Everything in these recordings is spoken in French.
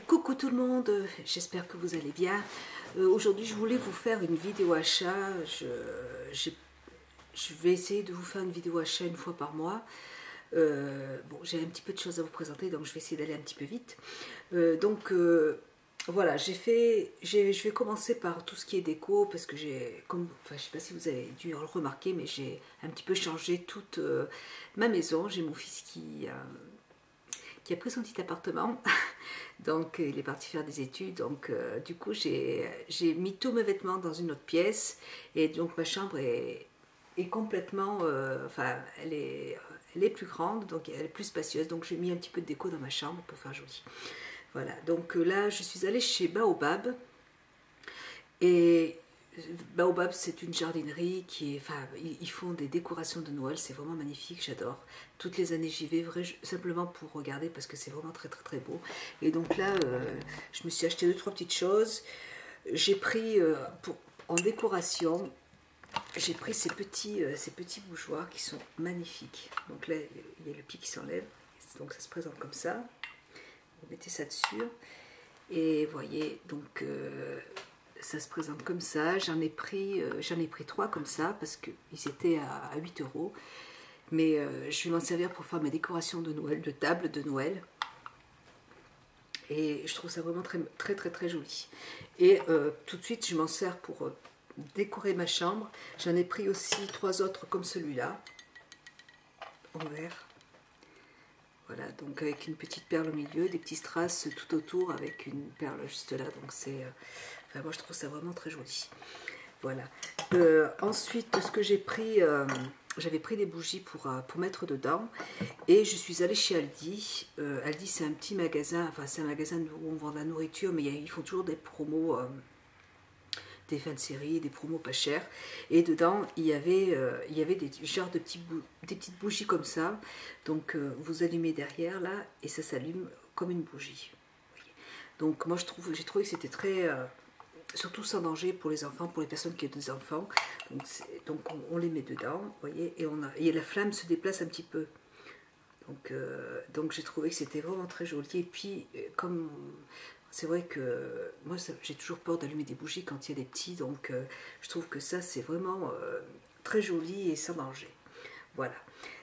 Coucou tout le monde, j'espère que vous allez bien. Aujourd'hui je voulais vous faire une vidéo achat. Je vais essayer de vous faire une vidéo achat une fois par mois. Bon, j'ai un petit peu de choses à vous présenter, donc je vais essayer d'aller un petit peu vite. Voilà, je vais commencer par tout ce qui est déco, parce que je sais pas si vous avez dû le remarquer, mais j'ai un petit peu changé toute ma maison. J'ai mon fils qui a pris son petit appartement, donc il est parti faire des études, donc du coup j'ai mis tous mes vêtements dans une autre pièce, et donc ma chambre est complètement, elle est plus grande, donc elle est plus spacieuse, donc j'ai mis un petit peu de déco dans ma chambre pour faire joli. Voilà, donc là je suis allée chez Baobab, et Baobab, c'est une jardinerie qui est, ils font des décorations de Noël, c'est vraiment magnifique, j'adore. Toutes les années j'y vais simplement pour regarder, parce que c'est vraiment très très très beau. Et donc là, je me suis acheté 2-3 petites choses. J'ai pris en décoration, j'ai pris ces petits bougeoirs qui sont magnifiques. Donc là, il y a le pied qui s'enlève, donc ça se présente comme ça. Vous mettez ça dessus, et vous voyez, donc ça se présente comme ça. J'en ai pris 3 comme ça, parce qu'ils étaient à 8 €. Mais je vais m'en servir pour faire mes décorations de Noël, de table de Noël. Et je trouve ça vraiment très très très, très joli. Et tout de suite, je m'en sers pour décorer ma chambre. J'en ai pris aussi 3 autres comme celui-là, en vert. Voilà, donc avec une petite perle au milieu, des petits strass tout autour avec une perle juste là. Donc c'est, moi je trouve ça vraiment très joli. Voilà. Ensuite, ce que j'ai pris, j'avais pris des bougies pour mettre dedans, et je suis allée chez Aldi. Aldi, c'est un petit magasin, enfin c'est un magasin où on vend de la nourriture, mais ils font toujours des promos, des fins de série, des promos pas chers. Et dedans, il y avait des genres de des petites bougies comme ça. Donc vous allumez derrière là, et ça s'allume comme une bougie. Donc moi j'ai trouvé que c'était très... surtout sans danger pour les enfants, pour les personnes qui ont des enfants. Donc on les met dedans, vous voyez, et la flamme se déplace un petit peu. Donc j'ai trouvé que c'était vraiment très joli. Et puis, comme c'est vrai que moi j'ai toujours peur d'allumer des bougies quand il y a des petits, donc je trouve que ça c'est vraiment très joli et sans danger. Voilà.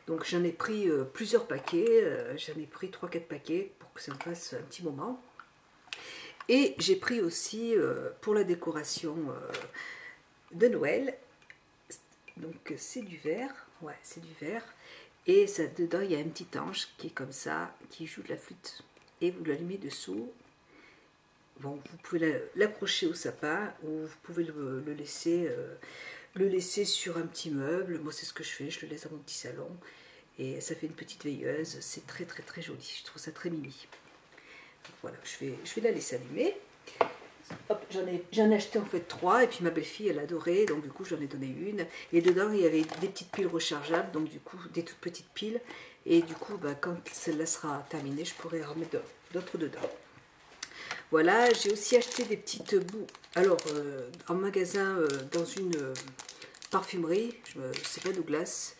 Donc j'en ai pris plusieurs paquets, j'en ai pris 3-4 paquets pour que ça me fasse un petit moment. Et j'ai pris aussi pour la décoration de Noël, donc c'est du verre, ouais c'est du verre, et ça, dedans il y a un petit ange qui est comme ça, qui joue de la flûte, et vous l'allumez dessous. Bon, vous pouvez l'accrocher au sapin, ou vous pouvez le laisser sur un petit meuble. Moi c'est ce que je fais, je le laisse dans mon petit salon, et ça fait une petite veilleuse, c'est très très très joli, je trouve ça très mimi. Voilà, je vais la laisser allumer. J'en ai acheté en fait 3, et puis ma belle-fille elle adorait, donc du coup j'en ai donné une. Et dedans il y avait des petites piles rechargeables, donc du coup des toutes petites piles. Et du coup quand celle-là sera terminée, je pourrai en remettre d'autres dedans. Voilà, j'ai aussi acheté des petites bouts. Alors en magasin, dans une parfumerie, c'est pas Douglas,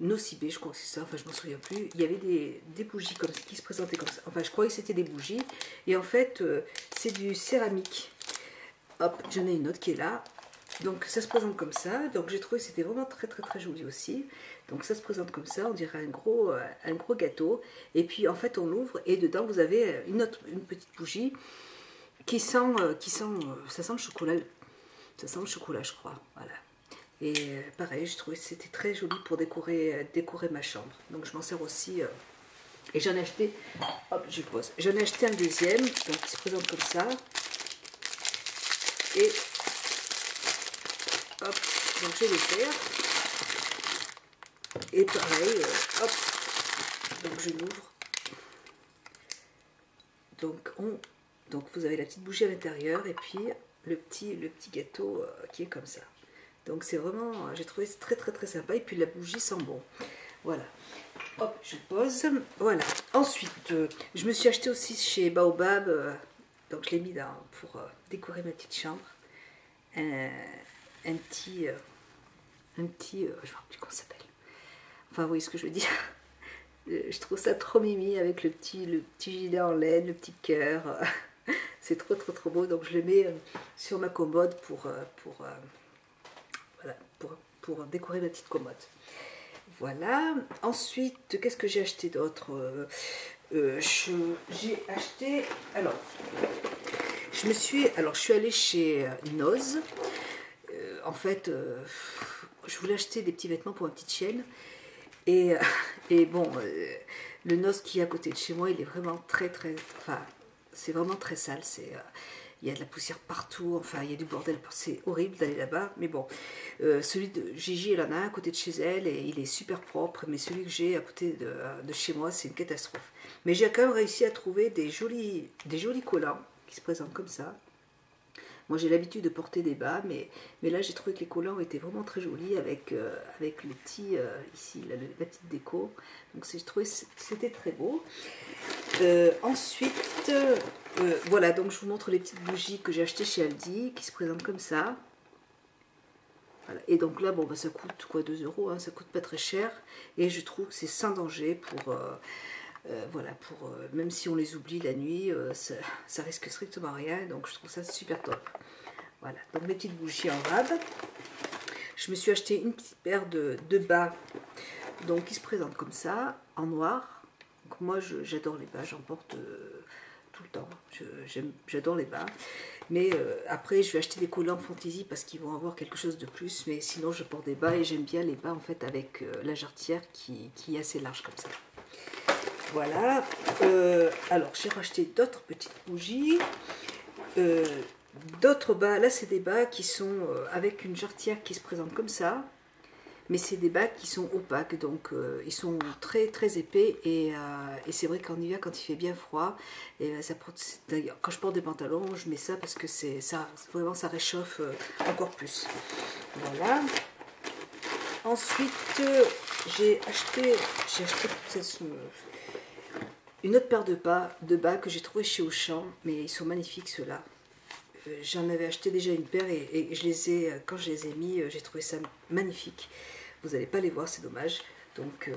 Nocibé, je crois que c'est ça, enfin je m'en souviens plus. Il y avait des bougies comme qui se présentaient comme ça. Enfin, je croyais que c'était des bougies, et en fait c'est du céramique. Hop, j'en ai une autre qui est là. Donc ça se présente comme ça. Donc j'ai trouvé que c'était vraiment très très très joli aussi. Donc ça se présente comme ça, on dirait un gros gâteau. Et puis en fait on l'ouvre, et dedans vous avez une petite bougie qui sent, ça sent le chocolat. Ça sent le chocolat, je crois. Voilà. Et pareil, j'ai trouvé que c'était très joli pour décorer ma chambre. Donc je m'en sers aussi. Et j'en ai acheté, hop, je pose. J'en ai acheté un deuxième, donc il se présente comme ça. Et hop, donc je vais le faire. Et pareil, hop, donc je l'ouvre. Donc vous avez la petite bougie à l'intérieur, et puis le petit gâteau qui est comme ça. Donc c'est vraiment, j'ai trouvé très très très sympa, et puis la bougie sent bon. Voilà. Hop, je pose. Voilà. Ensuite, je me suis acheté aussi chez Baobab, donc je l'ai mis pour décorer ma petite chambre. Un petit, je ne sais plus comment ça s'appelle. Enfin, vous voyez ce que je veux dire. Je trouve ça trop mimi avec le petit gilet en laine, le petit cœur. C'est trop trop trop beau. Donc je le mets sur ma commode voilà, pour décorer ma petite commode. Voilà. Ensuite, qu'est-ce que j'ai acheté d'autre? J'ai acheté... Alors, je suis allée chez Noz. En fait, je voulais acheter des petits vêtements pour ma petite chienne. Et bon, le Noz qui est à côté de chez moi, il est vraiment très très... Enfin, c'est vraiment très sale. Il y a de la poussière partout, enfin il y a du bordel, c'est horrible d'aller là-bas, mais bon, celui de Gigi, elle en a un à côté de chez elle et il est super propre, mais celui que j'ai à côté de chez moi, c'est une catastrophe. Mais j'ai quand même réussi à trouver des jolis collants qui se présentent comme ça. Moi j'ai l'habitude de porter des bas, mais là j'ai trouvé que les collants étaient vraiment très jolis avec le petit, ici, la petite déco. Donc j'ai trouvé que c'était très beau. Ensuite, voilà, donc je vous montre les petites bougies que j'ai achetées chez Aldi, qui se présentent comme ça. Voilà. Et donc là, bon, bah, ça coûte quoi, 2 €, hein, ça coûte pas très cher. Et je trouve que c'est sans danger pour... voilà, même si on les oublie la nuit, ça risque strictement rien, donc je trouve ça super top. Voilà, donc mes petites bougies en rab. Je me suis acheté une petite paire de bas, donc qui se présentent comme ça, en noir. Donc moi j'adore les bas, j'en porte tout le temps, j'adore les bas. Mais après je vais acheter des collants fantaisie parce qu'ils vont avoir quelque chose de plus, mais sinon je porte des bas et j'aime bien les bas en fait avec la jarretière qui est assez large comme ça. Voilà, alors j'ai racheté d'autres petites bougies, d'autres bas, là c'est des bas qui sont avec une jarretière qui se présente comme ça, mais c'est des bas qui sont opaques, donc ils sont très très épais et c'est vrai qu'en hiver quand il fait bien froid, et d'ailleurs quand je porte des pantalons je mets ça parce que vraiment ça réchauffe encore plus. Voilà. Ensuite j'ai acheté une autre paire de bas que j'ai trouvé chez Auchan, mais ils sont magnifiques ceux-là. J'en avais acheté déjà une paire et quand je les ai mis, j'ai trouvé ça magnifique. Vous n'allez pas les voir, c'est dommage. Donc,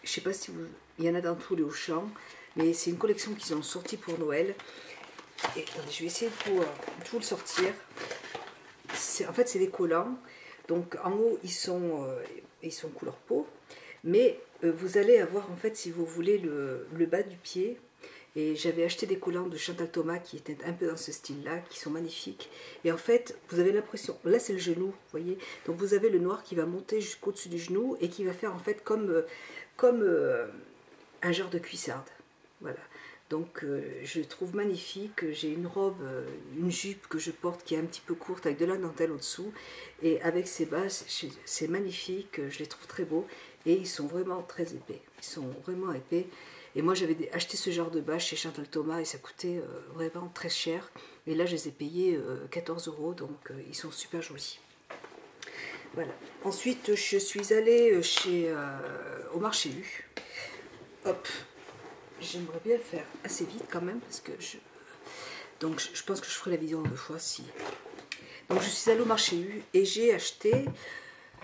je sais pas si il y en a dans tous les Auchan, mais c'est une collection qu'ils ont sortie pour Noël. Et attendez, je vais essayer de tout le sortir. En fait, c'est des collants. Donc, en haut, ils sont couleur peau. Mais vous allez avoir, en fait, si vous voulez, le bas du pied. Et j'avais acheté des collants de Chantal Thomas qui étaient un peu dans ce style-là, qui sont magnifiques. Et en fait, vous avez l'impression, là c'est le genou, vous voyez. Donc vous avez le noir qui va monter jusqu'au-dessus du genou et qui va faire en fait comme un genre de cuissarde. Voilà. Donc je le trouve magnifique. J'ai une robe, une jupe que je porte qui est un petit peu courte avec de la dentelle au-dessous. Et avec ces bas, c'est magnifique. Je les trouve très beaux. Et ils sont vraiment très épais. Ils sont vraiment épais. Et moi j'avais acheté ce genre de bas chez Chantal Thomas et ça coûtait vraiment très cher. Et là je les ai payés 14 €, donc ils sont super jolis. Voilà. Ensuite je suis allée au marché U. Hop. J'aimerais bien le faire assez vite quand même parce que donc je pense que je ferai la vidéo en 2 fois si. Donc je suis allée au marché U et j'ai acheté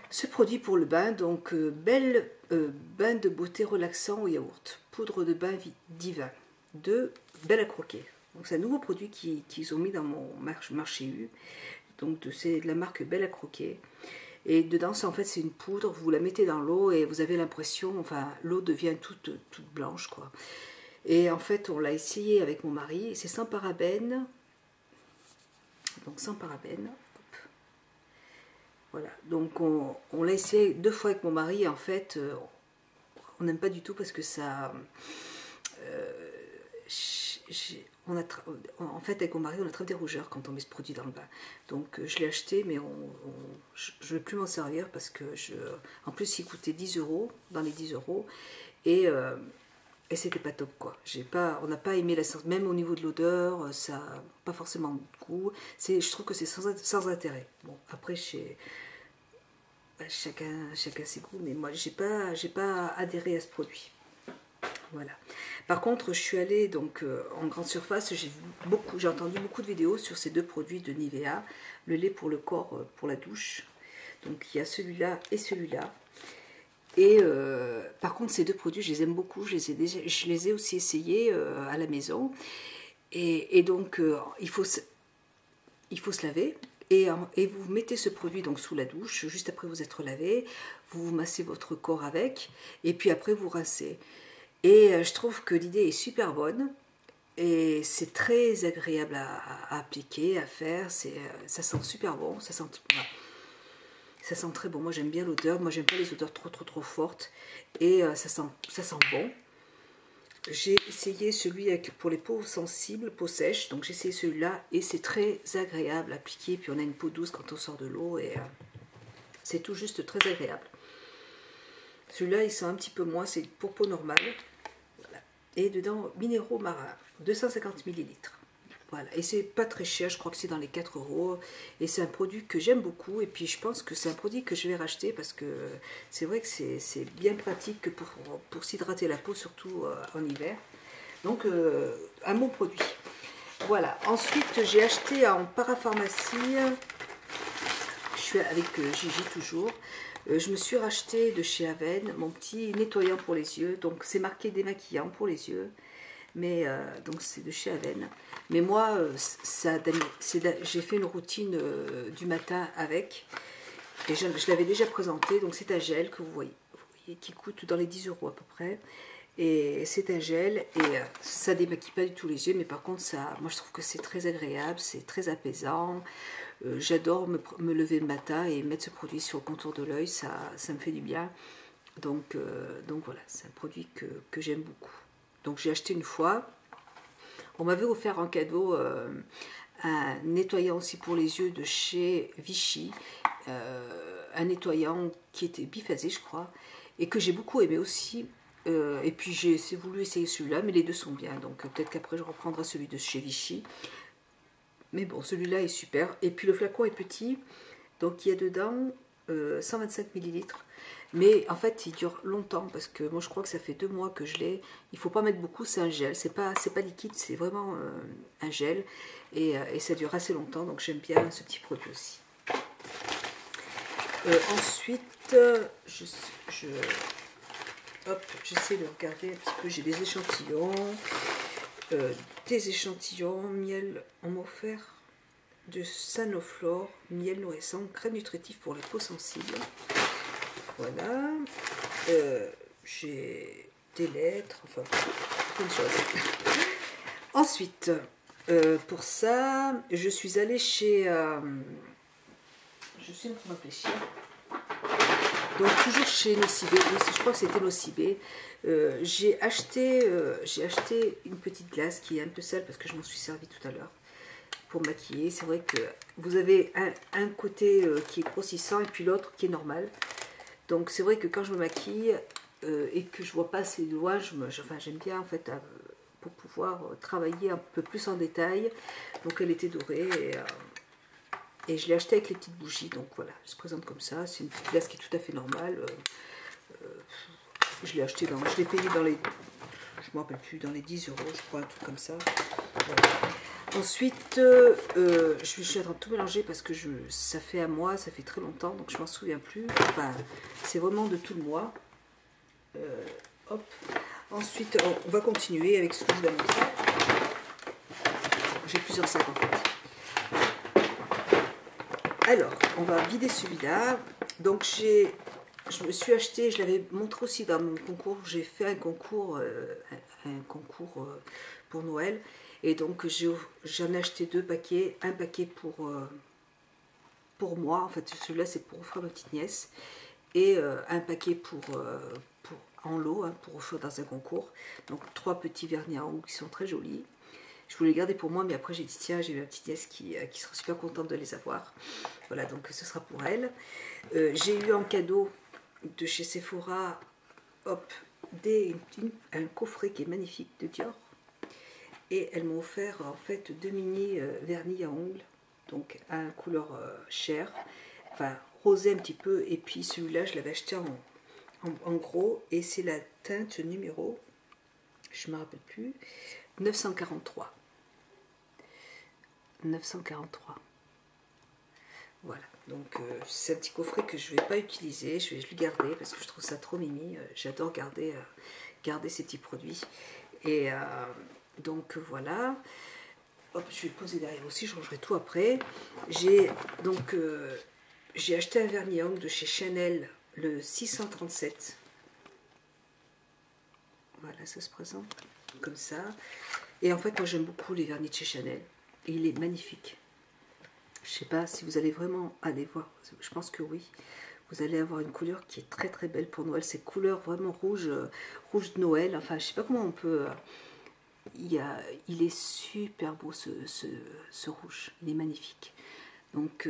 ce produit pour le bain, donc bain de beauté relaxant au yaourt, poudre de bain divin de Belle à Croquer. Donc c'est un nouveau produit qu'ils ont mis dans mon marché U. Donc c'est de la marque Belle à Croquer. Et dedans, en fait, c'est une poudre, vous la mettez dans l'eau et vous avez l'impression, enfin, l'eau devient toute blanche, quoi. Et en fait, on l'a essayé avec mon mari, c'est sans parabènes. Donc sans parabènes. Voilà, donc on l'a essayé 2 fois avec mon mari et en fait on n'aime pas du tout parce que ça en fait avec mon mari on a très des rougeurs quand on met ce produit dans le bain, donc je l'ai acheté mais je ne vais plus m'en servir parce que en plus il coûtait 10 € dans les 10 € et c'était pas top quoi. On n'a pas aimé la sorte, même au niveau de l'odeur, ça n'a pas forcément de goût. Je trouve que c'est sans intérêt. Bon, après chacun ses goûts, mais moi j'ai pas adhéré à ce produit. Voilà. Par contre, je suis allée donc en grande surface, j'ai entendu beaucoup de vidéos sur ces 2 produits de Nivea, le lait pour le corps pour la douche. Donc il y a celui-là et celui-là. Et par contre, ces deux produits, je les aime beaucoup. Je les ai aussi essayés à la maison. Et donc, il faut se laver. Et vous mettez ce produit donc sous la douche, juste après vous être lavé. Vous massez votre corps avec. Et puis après, vous rincez. Et je trouve que l'idée est super bonne. Et c'est très agréable à appliquer, à faire. Ça sent super bon. Ça sent très bon. Moi, j'aime bien l'odeur. Moi, j'aime pas les odeurs trop fortes. Et ça sent bon. J'ai essayé celui pour les peaux sensibles, peau sèche. Donc, j'ai essayé celui-là. Et c'est très agréable à appliquer. Puis, on a une peau douce quand on sort de l'eau. Et c'est tout juste très agréable. Celui-là, il sent un petit peu moins. C'est pour peau normale. Voilà. Et dedans, minéraux marins. 250 millilitres. Voilà, et c'est pas très cher, je crois que c'est dans les 4 €. Et c'est un produit que j'aime beaucoup. Et puis je pense que c'est un produit que je vais racheter parce que c'est vrai que c'est bien pratique pour s'hydrater la peau, surtout en hiver. Donc un bon produit. Voilà, ensuite j'ai acheté en parapharmacie, je suis avec Gigi toujours. Je me suis racheté de chez Aven mon petit nettoyant pour les yeux. Donc c'est marqué démaquillant pour les yeux. Mais donc c'est de chez Aven. Mais moi, j'ai fait une routine du matin avec. Et je l'avais déjà présenté. Donc c'est un gel que vous voyez, qui coûte dans les 10 € à peu près. Et c'est un gel et ça démaquille pas du tout les yeux. Mais par contre, moi je trouve que c'est très agréable, c'est très apaisant. J'adore me lever le matin et mettre ce produit sur le contour de l'œil. Ça me fait du bien. Donc voilà, c'est un produit que j'aime beaucoup. Donc j'ai acheté une fois. On m'avait offert en cadeau un nettoyant aussi pour les yeux de chez Vichy. Un nettoyant qui était biphasé, je crois. Et que j'ai beaucoup aimé aussi. Et puis j'ai voulu essayer celui-là, mais les deux sont bien. Donc peut-être qu'après je reprendrai celui de chez Vichy. Mais bon, celui-là est super. Et puis le flacon est petit. Donc il y a dedans 125 millilitres. Mais en fait, il dure longtemps parce que moi, je crois que ça fait 2 mois que je l'ai. Il faut pas mettre beaucoup, c'est un gel. C'est pas liquide, c'est vraiment un gel. Et ça dure assez longtemps, donc j'aime bien ce petit produit aussi. Ensuite, j'essaie de regarder un petit peu. J'ai des échantillons. Miel. On m'a offert de Sanoflore, miel nourrissant, crème nutritive pour les peaux sensibles. Voilà, j'ai des lettres, enfin, plein de choses. Ensuite, pour ça, je suis allée chez... je suis en train de réfléchir. Donc, toujours chez Nocibé, oui, je crois que c'était Nocibé. J'ai acheté une petite glace qui est un peu sale parce que je m'en suis servi tout à l'heure pour maquiller. C'est vrai que vous avez un côté qui est grossissant et puis l'autre qui est normal. Donc c'est vrai que quand je me maquille et que je vois pas assez loin, j'aime bien en fait pour pouvoir travailler un peu plus en détail. Donc elle était dorée et je l'ai achetée avec les petites bougies. Donc voilà, je se présente comme ça. C'est une petite glace qui est tout à fait normale. Je l'ai achetée je l'ai payée dans les, je me rappelle plus, dans les 10 €, je crois, un truc comme ça. Voilà. Ensuite, je suis en train de tout mélanger parce que ça fait un mois, ça fait très longtemps, donc je m'en souviens plus. Enfin, c'est vraiment de tout le mois. Hop. Ensuite, on va continuer avec ce que je vous annonce. J'ai plusieurs sacs en fait. Alors, on va vider celui-là. Donc, je me suis acheté, je l'avais montré aussi dans mon concours. J'ai fait un concours, pour Noël. Et donc j'en ai acheté 2 paquets, un paquet pour moi, en fait celui-là c'est pour offrir à ma petite nièce, et un paquet en lot, hein, pour offrir dans un concours. Donc 3 petits vernis à ongles qui sont très jolis. Je voulais les garder pour moi, mais après j'ai dit tiens, j'ai ma petite nièce qui sera super contente de les avoir. Voilà, donc ce sera pour elle. J'ai eu en cadeau de chez Sephora, hop, un coffret qui est magnifique de Dior. Et elles m'ont offert en fait 2 mini vernis à ongles, donc à couleur chair, enfin rosé un petit peu, et puis celui-là je l'avais acheté en gros, et c'est la teinte numéro, je ne me rappelle plus, 943. 943. Voilà, donc c'est un petit coffret que je ne vais pas utiliser, je vais le garder parce que je trouve ça trop mimi. J'adore garder ces petits produits. Et donc voilà. Hop, je vais le poser derrière aussi, je rangerai tout après. J'ai donc j'ai acheté un vernis à ongles de chez Chanel, le 637. Voilà, ça se présente comme ça. Et en fait, moi j'aime beaucoup les vernis de chez Chanel. Et il est magnifique. Je sais pas si vous allez vraiment aller voir. Je pense que oui. Vous allez avoir une couleur qui est très très belle pour Noël. C'est couleur vraiment rouge, rouge de Noël. Enfin, je sais pas comment on peut. Il est super beau ce rouge. Il est magnifique. Donc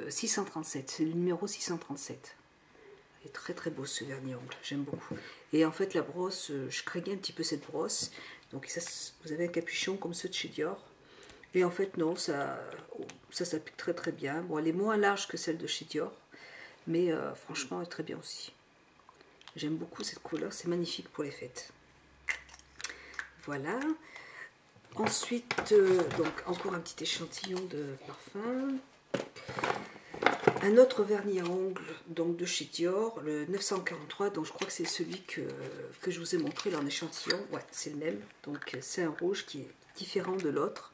637, c'est le numéro 637. Il est très très beau ce vernis ongle, j'aime beaucoup. Et en fait la brosse, je craignais un petit peu cette brosse. Donc ça, vous avez un capuchon comme ceux de chez Dior. Et en fait non, ça s'applique très très bien. Bon, elle est moins large que celle de chez Dior, mais franchement elle est très bien aussi. J'aime beaucoup cette couleur, c'est magnifique pour les fêtes. Voilà. Ensuite, donc encore un petit échantillon de parfum. Un autre vernis à ongles donc de chez Dior, le 943, donc je crois que c'est celui que je vous ai montré là en échantillon. Ouais, c'est le même. Donc c'est un rouge qui est différent de l'autre,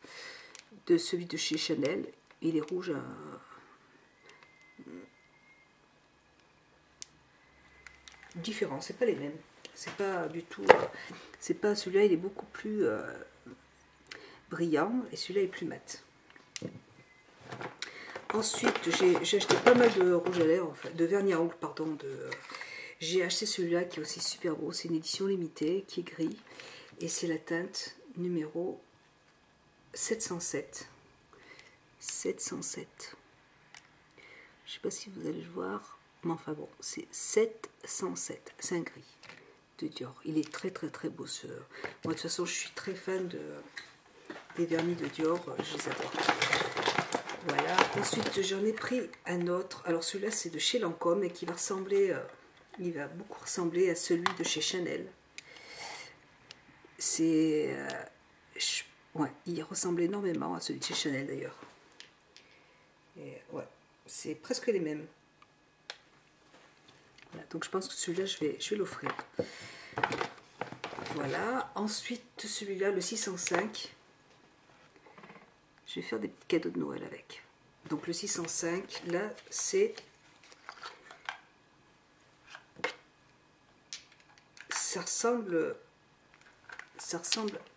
de celui de chez Chanel. Il est rouge différent, c'est pas les mêmes. C'est pas du tout. C'est pas celui-là, il est beaucoup plus brillant et celui-là est plus mat. Ensuite, j'ai acheté pas mal de rouge à lèvres, enfin, de vernis à ongles, pardon. J'ai acheté celui-là qui est aussi super beau. C'est une édition limitée qui est gris. Et c'est la teinte numéro 707. 707. Je ne sais pas si vous allez le voir. Mais enfin bon, c'est 707. C'est un gris de Dior. Il est très très très beau ce. Moi de toute façon, je suis très fan des vernis de Dior. Je les adore. Voilà, ensuite j'en ai pris un autre. Alors celui-là c'est de chez Lancôme et qui va ressembler, il va beaucoup ressembler à celui de chez Chanel. C'est, ouais, il ressemble énormément à celui de chez Chanel d'ailleurs. Et ouais, c'est presque les mêmes. Voilà, donc je pense que celui-là je vais l'offrir. Voilà, ensuite celui-là le 605. Je vais faire des petits cadeaux de Noël avec. Donc le 605, là, c'est... Ça ressemble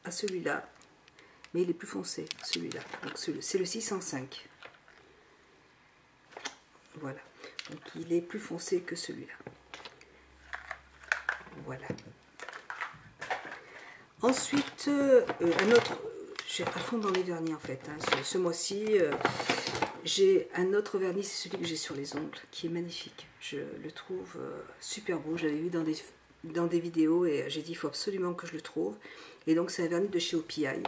à celui-là, mais il est plus foncé, celui-là. Donc c'est le 605. Voilà. Donc il est plus foncé que celui-là. Voilà. Ensuite, un autre... Je suis à fond dans les vernis en fait. Hein. Ce mois-ci, j'ai un autre vernis, c'est celui que j'ai sur les ongles, qui est magnifique. Je le trouve super beau. Je l'avais vu dans des vidéos et j'ai dit il faut absolument que je le trouve. Et donc c'est un vernis de chez OPI.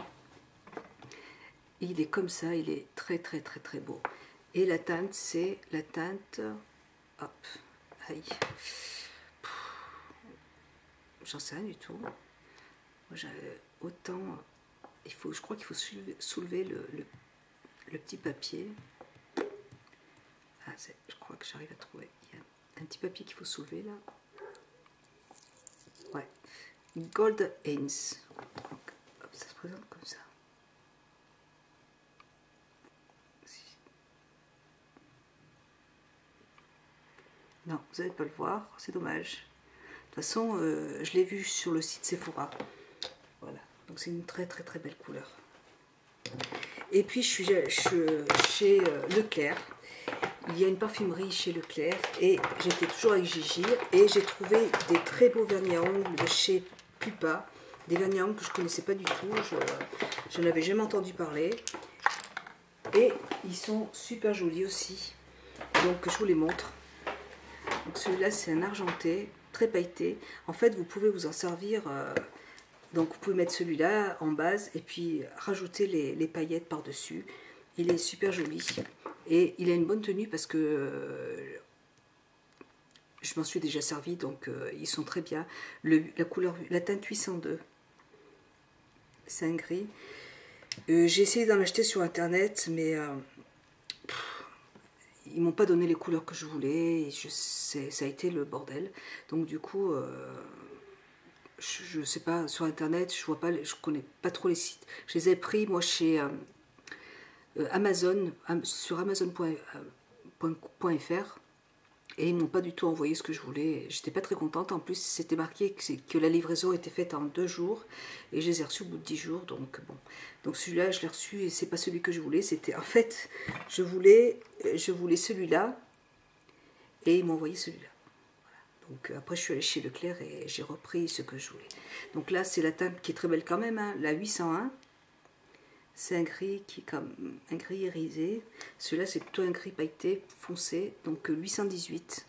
Il est comme ça, il est très très très très beau. Et la teinte, c'est la teinte... Hop, aïe. J'en sais rien du tout. Moi j'avais autant... je crois qu'il faut soulever le petit papier. Ah, je crois que j'arrive à trouver. Il y a un petit papier qu'il faut soulever là. Ouais. Gold Hanes. Ça se présente comme ça. Non, vous n'allez pas le voir. C'est dommage. De toute façon, je l'ai vu sur le site Sephora. Voilà. Donc c'est une très très très belle couleur. Et puis je suis chez Leclerc. Il y a une parfumerie chez Leclerc et j'étais toujours avec Gigi et j'ai trouvé des très beaux vernis à ongles de chez Pupa. Des vernis à ongles que je ne connaissais pas du tout. Je n'avais jamais entendu parler. Et ils sont super jolis aussi. Donc je vous les montre. Donc celui-là c'est un argenté, très pailleté. En fait vous pouvez vous en servir... donc vous pouvez mettre celui-là en base et puis rajouter les paillettes par-dessus. Il est super joli. Et il a une bonne tenue parce que je m'en suis déjà servi, donc ils sont très bien. La teinte 802, c'est un gris. J'ai essayé d'en acheter sur internet, mais ils m'ont pas donné les couleurs que je voulais, et ça a été le bordel. Donc du coup, je sais pas, sur internet, je vois pas, je connais pas trop les sites. Je les ai pris moi chez Amazon, sur Amazon.fr, et ils m'ont pas du tout envoyé ce que je voulais. J'étais pas très contente. En plus, c'était marqué que la livraison était faite en 2 jours, et je les ai reçus au bout de 10 jours. Donc bon, donc celui-là, je l'ai reçu et c'est pas celui que je voulais. C'était en fait, je voulais celui-là, et ils m'ont envoyé celui-là. Donc après, je suis allée chez Leclerc et j'ai repris ce que je voulais. Donc là, c'est la teinte qui est très belle quand même, hein, la 801. C'est un gris qui est comme un gris irisé. Celui-là, c'est plutôt un gris pailleté foncé, donc 818.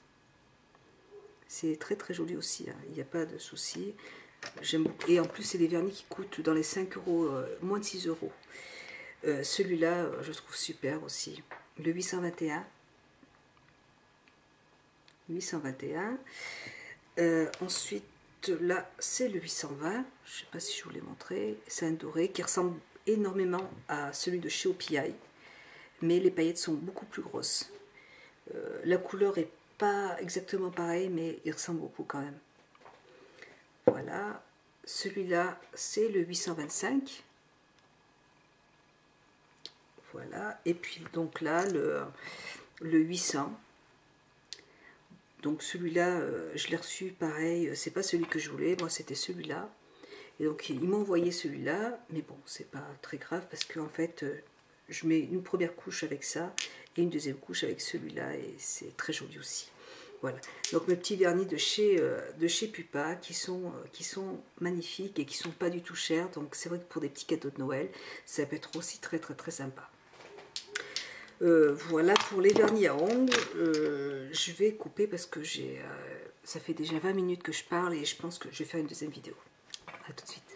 C'est très très joli aussi, hein. Il n'y a pas de souci. J'aime beaucoup. Et en plus, c'est des vernis qui coûtent dans les 5 euros, moins de 6 euros. Celui-là, je trouve super aussi. Le 821. 821. Ensuite, là, c'est le 820. Je ne sais pas si je vous l'ai montré. C'est un doré qui ressemble énormément à celui de chez OPI, mais les paillettes sont beaucoup plus grosses. La couleur est pas exactement pareille, mais il ressemble beaucoup quand même. Voilà. Celui-là, c'est le 825. Voilà. Et puis, donc là, le 800. Donc celui-là, je l'ai reçu pareil, c'est pas celui que je voulais, moi c'était celui-là. Et donc ils m'ont envoyé celui-là, mais bon, c'est pas très grave parce qu'en fait, je mets une première couche avec ça et une deuxième couche avec celui-là, et c'est très joli aussi. Voilà, donc mes petits vernis de chez Pupa qui sont magnifiques et qui sont pas du tout chers. Donc c'est vrai que pour des petits cadeaux de Noël, ça peut être aussi très très très sympa. Voilà pour les vernis à ongles. Je vais couper parce que ça fait déjà 20 minutes que je parle et je pense que je vais faire une deuxième vidéo. A tout de suite.